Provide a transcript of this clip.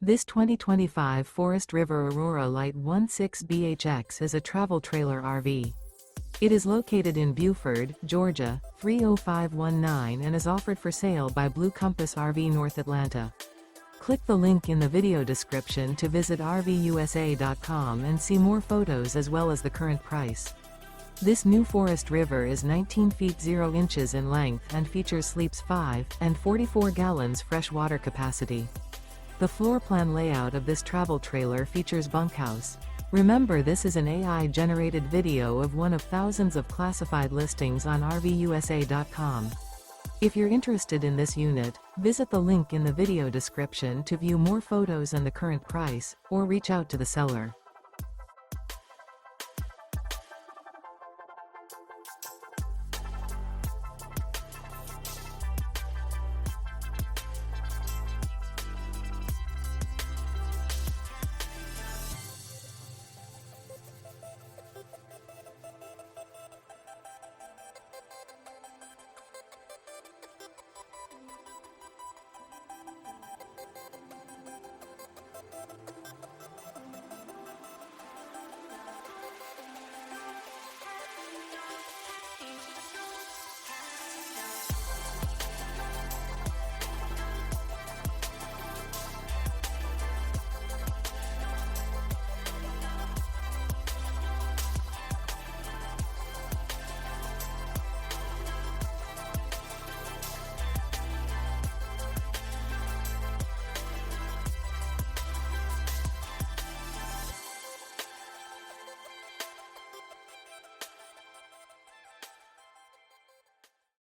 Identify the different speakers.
Speaker 1: This 2025 Forest River Aurora Light 16BHX is a travel trailer RV. It is located in Buford, Georgia, 30519 and is offered for sale by Blue Compass RV North Atlanta. Click the link in the video description to visit RVUSA.com and see more photos as well as the current price. This new Forest River is 19 feet 0 inches in length and features sleeps 5 and 44 gallons fresh water capacity. The floor plan layout of this travel trailer features bunkhouse. Remember, this is an AI-generated video of one of thousands of classified listings on RVUSA.com. If you're interested in this unit, visit the link in the video description to view more photos and the current price, or reach out to the seller.